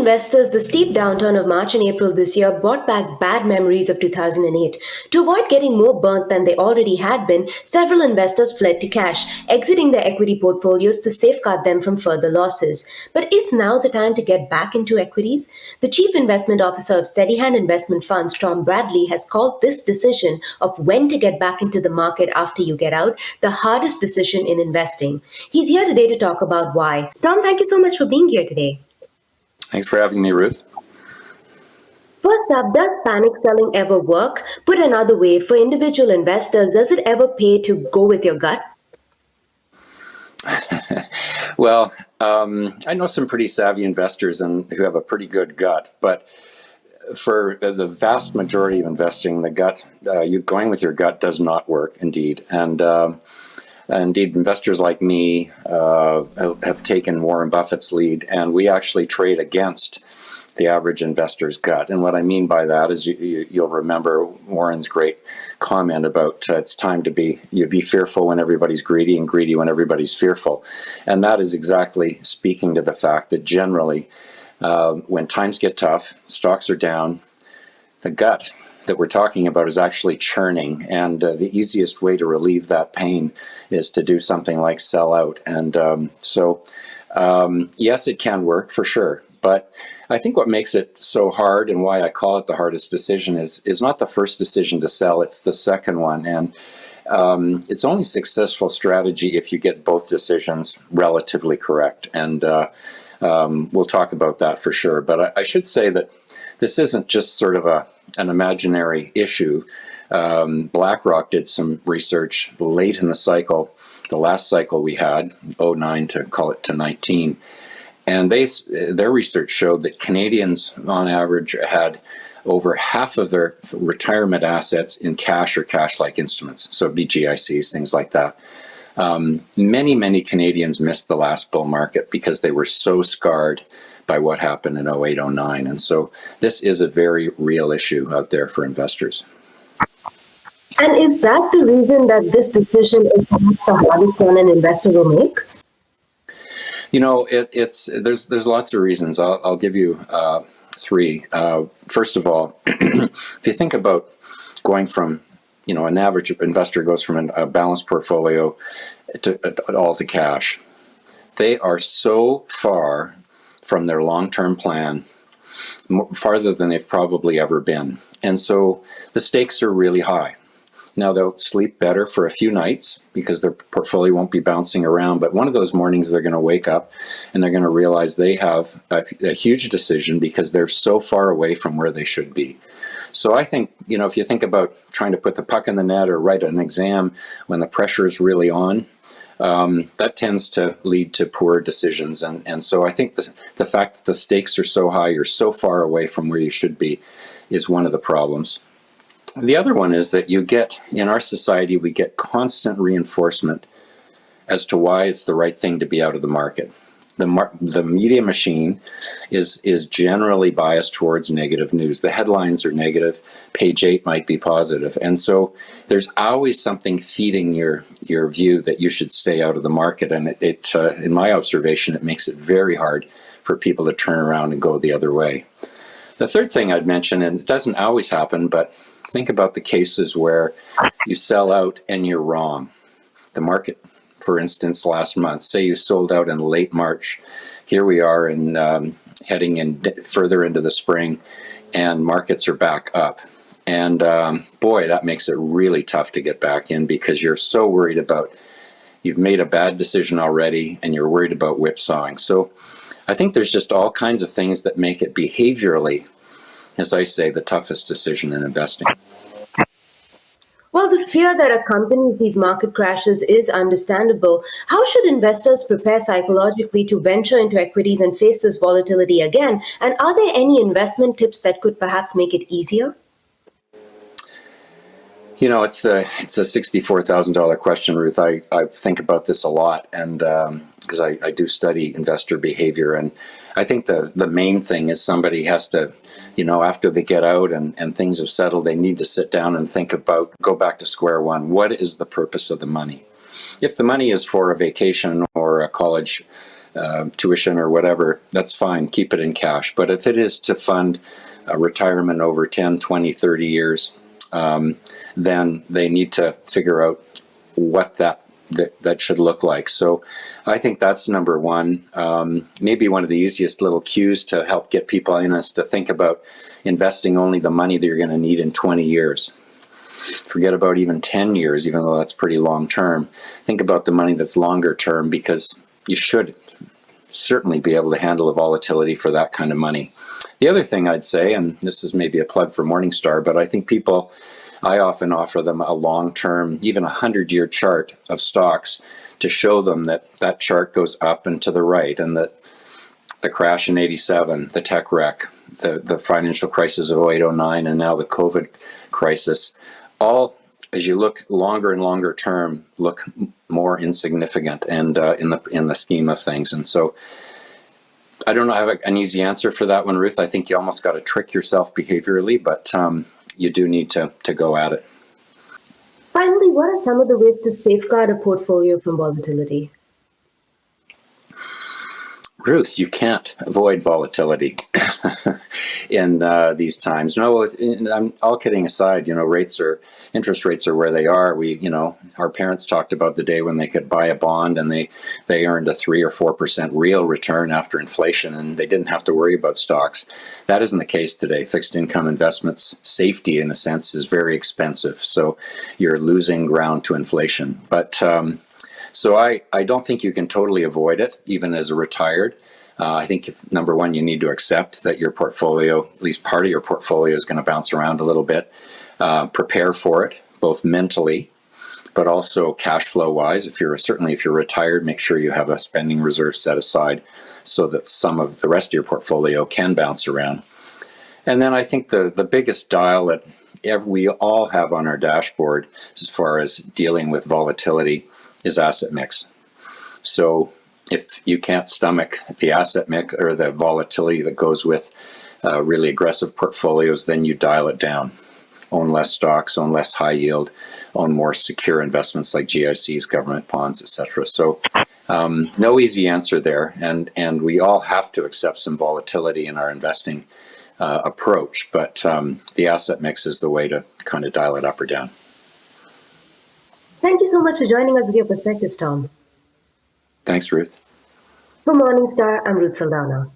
investors, the steep downturn of March and April this year brought back bad memories of 2008. To avoid getting more burnt than they already had been, several investors fled to cash, exiting their equity portfolios to safeguard them from further losses. But is now the time to get back into equities? The Chief Investment Officer of Steadyhand Investment Funds, Tom Bradley, has called this decision of when to get back into the market after you get out the hardest decision in investing. He's here today to talk about why. Tom, thank you so much for being here today. Thanks for having me, Ruth. First up, does panic selling ever work? Put another way, for individual investors, does it ever pay to go with your gut? Well, I know some pretty savvy investors who have a pretty good gut, but for the vast majority of investing, the gut, you going with your gut does not work, indeed. And indeed, investors like me have taken Warren Buffett's lead, and we actually trade against the average investor's gut. And what I mean by that is you'll remember Warren's great comment about it's time to be fearful when everybody's greedy and greedy when everybody's fearful. And that is exactly speaking to the fact that generally when times get tough, stocks are down, the gut that we're talking about is actually churning, and the easiest way to relieve that pain is to do something like sell out. And yes, it can work for sure, but I think what makes it so hard and why I call it the hardest decision is not the first decision to sell, it's the second one. And it's only successful strategy if you get both decisions relatively correct. And we'll talk about that for sure. But I should say that this isn't just sort of an imaginary issue. BlackRock did some research late in the cycle, the last cycle we had, 09 to call it to 19. And their research showed that Canadians, on average, had over half of their retirement assets in cash or cash-like instruments, so BGICs, things like that. Many Canadians missed the last bull market because they were so scarred by what happened in 08, 09. And so this is a very real issue out there for investors. And is that the reason that this decision is the hardest one an investor will make? You know, there's lots of reasons. I'll give you three. First of all, if you think about going from, an average investor goes from a balanced portfolio all to cash. They are so far from their long-term plan, farther than they've probably ever been. And so the stakes are really high. Now, they'll sleep better for a few nights because their portfolio won't be bouncing around. But one of those mornings, they're going to wake up and they're going to realize they have a huge decision because they're so far away from where they should be. So I think, if you think about trying to put the puck in the net or write an exam when the pressure is really on, that tends to lead to poor decisions. And so I think the fact that the stakes are so high, you're so far away from where you should be, is one of the problems. The other one is that in our society, we get constant reinforcement as to why it's the right thing to be out of the market. The media machine is generally biased towards negative news. The headlines are negative, page 8 might be positive. And so there's always something feeding your view that you should stay out of the market. And it in my observation, it makes it very hard for people to turn around and go the other way. The third thing I'd mention, and it doesn't always happen, but think about the cases where you sell out and you're wrong. The market, for instance, last month, say you sold out in late March. Here we are heading in further into the spring, and markets are back up. And boy, that makes it really tough to get back in because you're so worried about, you've made a bad decision already and you're worried about whipsawing. So I think there's just all kinds of things that make it behaviorally, as I say, the toughest decision in investing. Well, the fear that accompanies these market crashes is understandable. How should investors prepare psychologically to venture into equities and face this volatility again? And are there any investment tips that could perhaps make it easier? It's a $64,000 question, Ruth. I think about this a lot, and because I do study investor behavior, and I think the main thing is somebody has to, after they get out and things have settled, they need to sit down and think about, go back to square one. What is the purpose of the money? If the money is for a vacation or a college tuition or whatever, that's fine. Keep it in cash. But if it is to fund a retirement over 10, 20, 30 years, then they need to figure out what that should look like. So I think that's number one. Maybe one of the easiest little cues to help get people in is to think about investing only the money that you're going to need in 20 years. Forget about even 10 years, even though that's pretty long term. Think about the money that's longer term, because you should certainly be able to handle the volatility for that kind of money. The other thing I'd say, and this is maybe a plug for Morningstar, but I think I often offer them a long-term, even 100-year chart of stocks to show them that that chart goes up and to the right, and that the crash in 87, the tech wreck, the financial crisis of 08-09, and now the COVID crisis, all, as you look longer and longer term, look more insignificant and in the scheme of things. And so I don't have an easy answer for that one, Ruth. I think you almost got to trick yourself behaviorally, but you do need to go at it. Finally, what are some of the ways to safeguard a portfolio from volatility? Ruth, you can't avoid volatility in these times. No, I'm all kidding aside. Interest rates are where they are. Our parents talked about the day when they could buy a bond and they earned a 3 or 4% real return after inflation, and they didn't have to worry about stocks. That isn't the case today. Fixed income investments, safety in a sense, is very expensive. So you're losing ground to inflation. But so I don't think you can totally avoid it, even as a retired. I think, number one, you need to accept that your portfolio, at least part of your portfolio, is going to bounce around a little bit. Prepare for it, both mentally, but also cash flow wise. If you're retired, make sure you have a spending reserve set aside so that some of the rest of your portfolio can bounce around. And then I think the biggest dial that we all have on our dashboard as far as dealing with volatility is asset mix. So if you can't stomach the asset mix or the volatility that goes with really aggressive portfolios, then you dial it down. Own less stocks, own less high yield, own more secure investments like GICs, government bonds, etc. So no easy answer there, and we all have to accept some volatility in our investing approach, but the asset mix is the way to kind of dial it up or down. Thank you so much for joining us with your perspectives, Tom. Thanks, Ruth. For Morningstar, I'm Ruth Saldana.